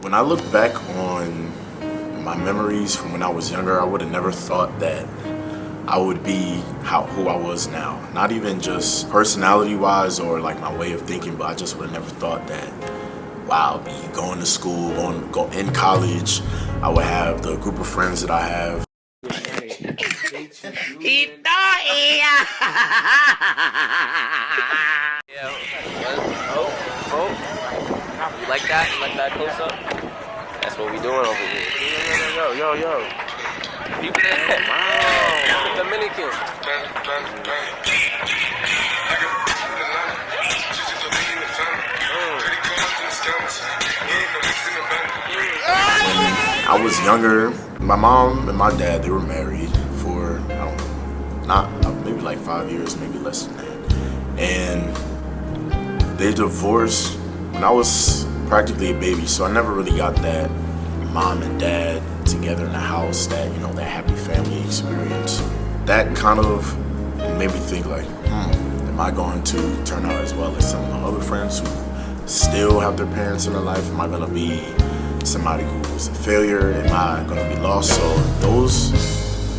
When I look back on my memories from when I was younger, I would have never thought that I would be who I was now. Not even just personality-wise or like my way of thinking, but I just would have never thought that, wow, be going to school, go in college, I would have the group of friends that I have. You like that? You like that close up? That's what we doing over here. Yo. People there. Wow. Dominican. I was younger. My mom and my dad, they were married for, I don't know, maybe like 5 years, maybe less than that. And they divorced when I was practically a baby, so I never really got that mom and dad together in the house, that, you know, that happy family experience. That kind of made me think like, am I going to turn out as well as some of my other friends who still have their parents in their life? Am I going to be somebody who is a failure? Am I going to be lost? So those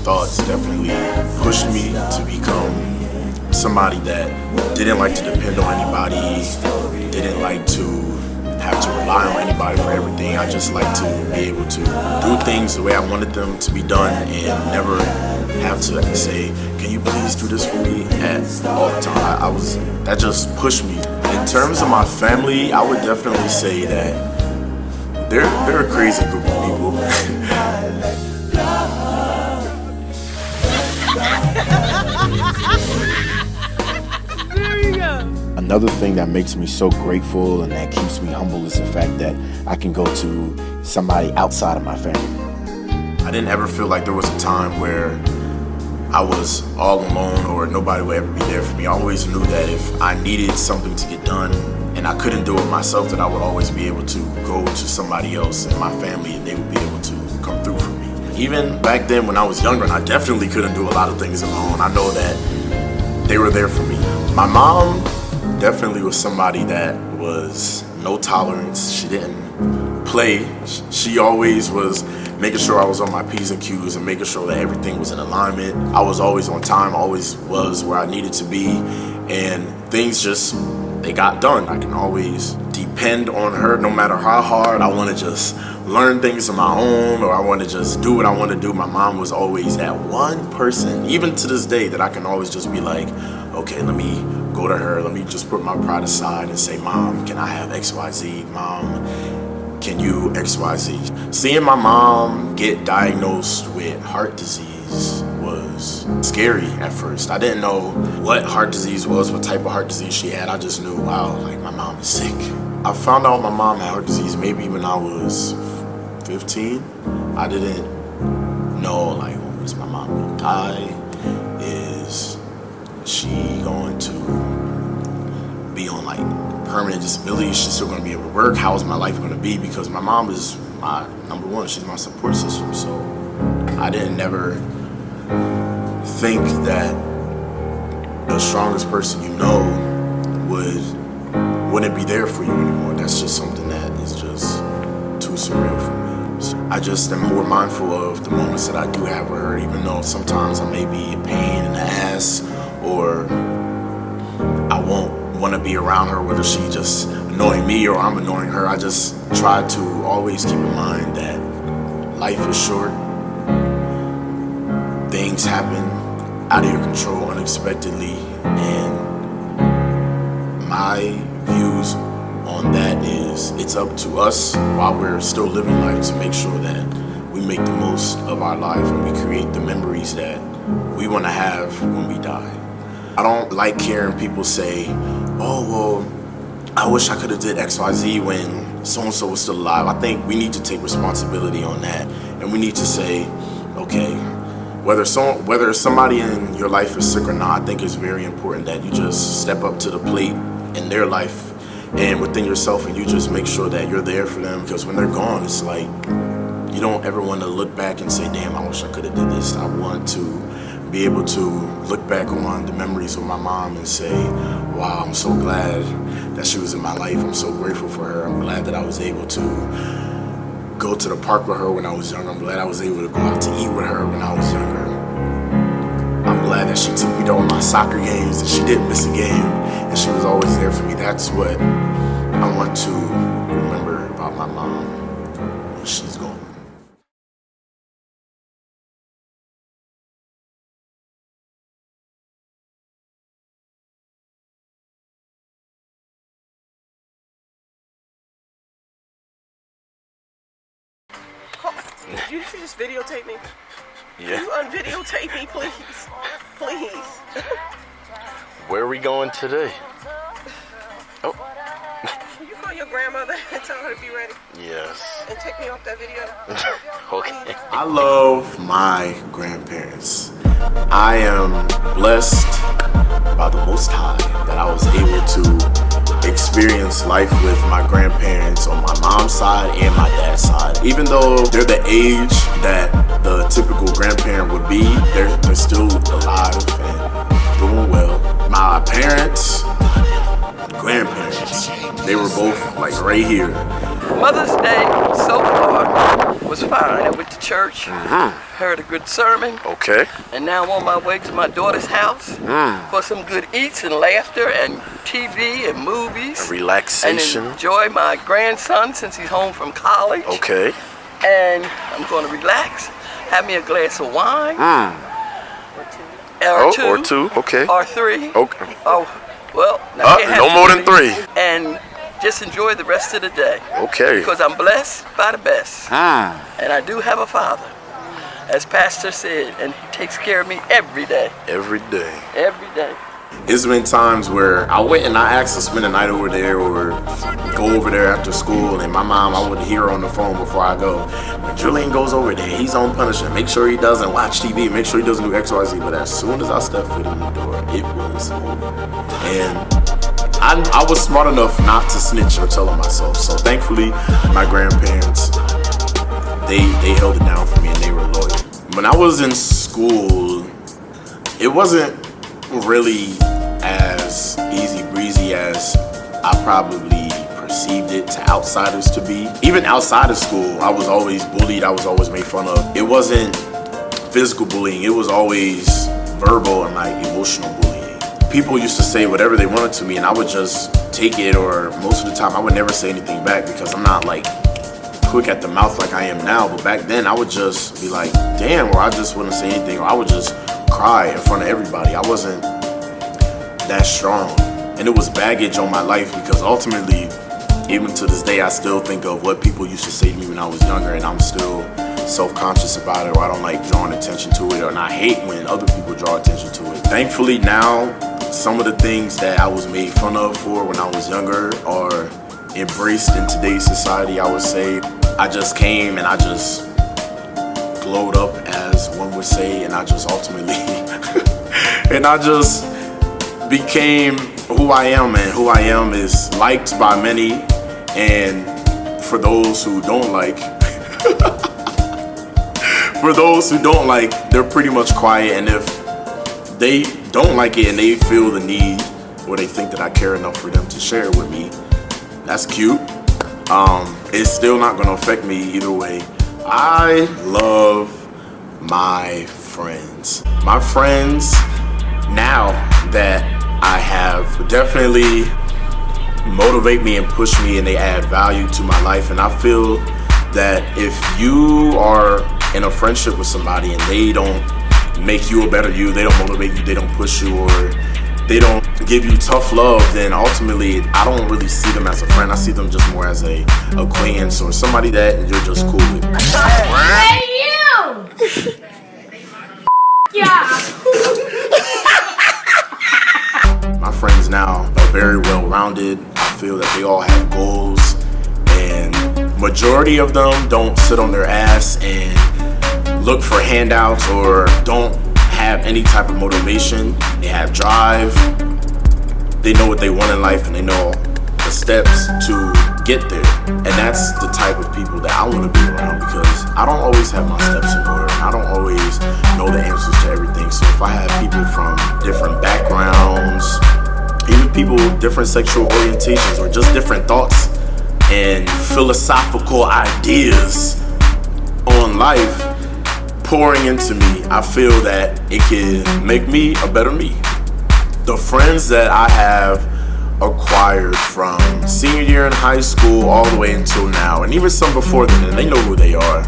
thoughts definitely pushed me to become somebody that didn't like to depend on anybody, didn't like to have to rely on anybody for everything. I just like to be able to do things the way I wanted them to be done and never have to say, can you please do this for me at all the time. That just pushed me. In terms of my family, I would definitely say that they're a crazy group of people. Another thing that makes me so grateful and that keeps me humble is the fact that I can go to somebody outside of my family. I didn't ever feel like there was a time where I was all alone or nobody would ever be there for me. I always knew that if I needed something to get done and I couldn't do it myself, that I would always be able to go to somebody else in my family and they would be able to come through for me. Even back then when I was younger, and I definitely couldn't do a lot of things on my own, I know that they were there for me. My mom definitely was somebody that was no tolerance. She didn't play. She always was making sure I was on my P's and Q's and making sure that everything was in alignment. I was always on time, always was where I needed to be, and things just, they got done. I can always depend on her no matter how hard I want to just learn things on my own or I want to just do what I want to do. My mom was always that one person, even to this day, that I can always just be like, okay, let me go to her, let me just put my pride aside and say, Mom, can I have XYZ? Mom, can you XYZ? Seeing my mom get diagnosed with heart disease was scary at first. I didn't know what heart disease was, what type of heart disease she had. I just knew, wow, like my mom is sick. I found out my mom had heart disease maybe when I was 15. I didn't know, like, is my mom gonna die? Is she going to be on like permanent disability? Is she still going to be able to work? How is my life going to be? Because my mom is my number one. She's my support system. So I didn't never think that the strongest person you know wouldn't be there for you anymore. That's just something that is just too surreal for me. So I just am more mindful of the moments that I do have with her, even though sometimes I may be a pain in the ass or I won't want to be around her, whether she just annoying me or I'm annoying her. I just try to always keep in mind that life is short. Things happen out of your control unexpectedly, and my views on that is it's up to us while we're still living life to make sure that we make the most of our life and we create the memories that we want to have when we die. I don't like hearing people say, oh, well, I wish I could have did XYZ when so-and-so was still alive. I think we need to take responsibility on that, and we need to say, okay, whether somebody in your life is sick or not, I think it's very important that you just step up to the plate in their life and within yourself, and you just make sure that you're there for them, because when they're gone, it's like you don't ever want to look back and say, damn, I wish I could have did this. I want to be able to look back on the memories of my mom and say, wow, I'm so glad that she was in my life. I'm so grateful for her. I'm glad that I was able to go to the park with her when I was younger. I'm glad I was able to go out to eat with her when I was younger. I'm glad that she took me to all my soccer games and she didn't miss a game and she was always there for me. That's what I want to remember about my mom when she's gone. Did you just videotape me? Yeah. Can you unvideotape me, please? Please. Where are we going today? Oh. Can you call your grandmother and tell her to be ready? Yes. And take me off that video? Okay. I love my grandparents. I am blessed by the Most High that I was able to experience life with my grandparents on my mom's side and my dad's side. Even though they're the age that the typical grandparent would be, they're still alive and doing well. My parents, grandparents, they were both like right here. Mother's Day so far was fine. I went to church, heard a good sermon, Okay. and now I'm on my way to my daughter's house for some good eats and laughter and TV and movies. Relaxation. And enjoy my grandson since he's home from college. Okay. And I'm going to relax, have me a glass of wine. Or two. Okay. Or three. Okay. Oh, well, I can't have No more than three. 3. And just enjoy the rest of the day. Okay. Because I'm blessed by the best. And I do have a father, as Pastor said, and he takes care of me every day. Every day. Every day. It's been times where I went and I asked to spend a night over there or go over there after school, and my mom, I would hear her on the phone before I go. When Julian goes over there, he's on punishment. Make sure he doesn't watch TV, make sure he doesn't do X, Y, Z. But as soon as I stepped foot in the door, it was over. And I was smart enough not to snitch or tell on myself. So thankfully, my grandparents, they held it down for me and they were loyal. When I was in school, it wasn't really as easy breezy as I probably perceived it to outsiders to be. Even outside of school, I was always bullied, I was always made fun of. It wasn't physical bullying, it was always verbal and like emotional bullying. People used to say whatever they wanted to me and I would just take it, or most of the time I would never say anything back because I'm not like quick at the mouth like I am now. But back then I would just be like, damn, or I just wouldn't say anything, or I would just cry in front of everybody. I wasn't that strong, and it was baggage on my life because ultimately, even to this day, I still think of what people used to say to me when I was younger, and I'm still self-conscious about it, or I don't like drawing attention to it, and I hate when other people draw attention to it. Thankfully now, some of the things that I was made fun of for when I was younger are embraced in today's society, I would say. I just came and I just glowed up, as one would say, and I just ultimately and I just became who I am, and who I am is liked by many, and for those who don't like for those who don't like, they're pretty much quiet, and if they don't like it and they feel the need, or they think that I care enough for them to share it with me, that's cute. It's still not gonna affect me either way. I love my friends. My friends now that I have definitely motivate me and push me, and they add value to my life. And I feel that if you are in a friendship with somebody and they don't make you a better you, they don't motivate you, they don't push you, or they don't give you tough love, then ultimately I don't really see them as a friend. I see them just more as a acquaintance or somebody that you're just cool with. Hey, you! Yeah. My friends now are very well-rounded. I feel that they all have goals, and majority of them don't sit on their ass and look for handouts, or don't have any type of motivation. They have drive. They know what they want in life, and they know the steps to get there. And that's the type of people that I want to be around, because I don't always have my steps in order. I don't always know the answers to everything. So if I have people from different backgrounds, even people with different sexual orientations or just different thoughts, and philosophical ideas on life pouring into me, I feel that it can make me a better me. The friends that I have acquired from senior year in high school all the way until now, and even some before then, and they know who they are,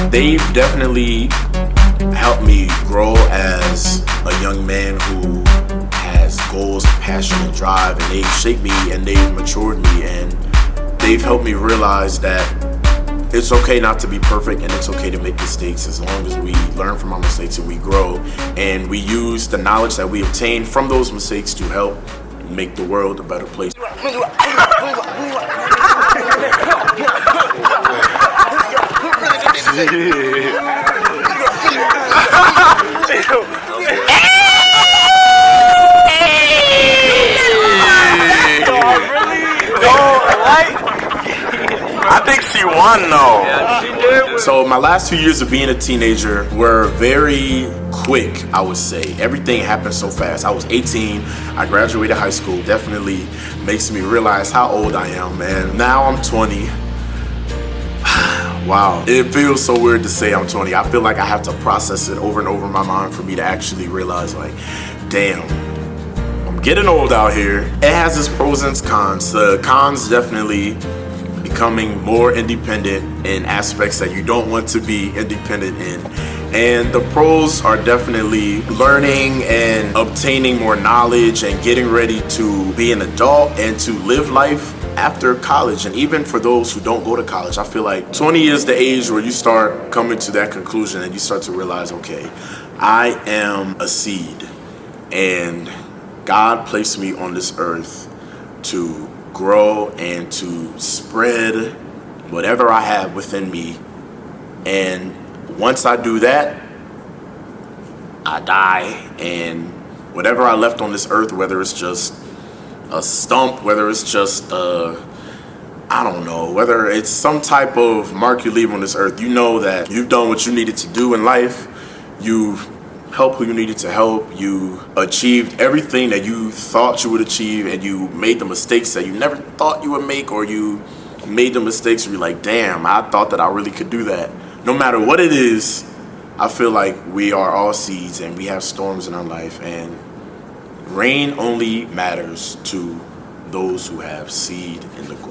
they've definitely helped me grow as a young man who has goals, passion, and drive, and they've shaped me and they've matured me, and they've helped me realize that it's okay not to be perfect, and it's okay to make mistakes as long as we learn from our mistakes and we grow, and we use the knowledge that we obtain from those mistakes to help make the world a better place. I think she won though. Yeah, she did. So my last 2 years of being a teenager were very quick, I would say. Everything happened so fast. I was 18, I graduated high school. Definitely makes me realize how old I am, man. Now I'm 20. Wow, it feels so weird to say I'm 20. I feel like I have to process it over and over in my mind for me to actually realize, like, damn, I'm getting old out here. It has its pros and cons. The cons definitely becoming more independent in aspects that you don't want to be independent in. And the pros are definitely learning and obtaining more knowledge and getting ready to be an adult and to live life after college. And even for those who don't go to college, I feel like 20 is the age where you start coming to that conclusion and you start to realize, okay, I am a seed and God placed me on this earth to grow and to spread whatever I have within me. And once I do that, I die, and whatever I left on this earth, whether it's just a stump, whether it's just I don't know, whether it's some type of mark you leave on this earth, you know that you've done what you needed to do in life. You've helped who you needed to help. You achieved everything that you thought you would achieve, and you made the mistakes that you never thought you would make, or you made the mistakes where you're like, damn, I thought that I really could do that. No matter what it is, I feel like we are all seeds and we have storms in our life, and rain only matters to those who have seed in the ground.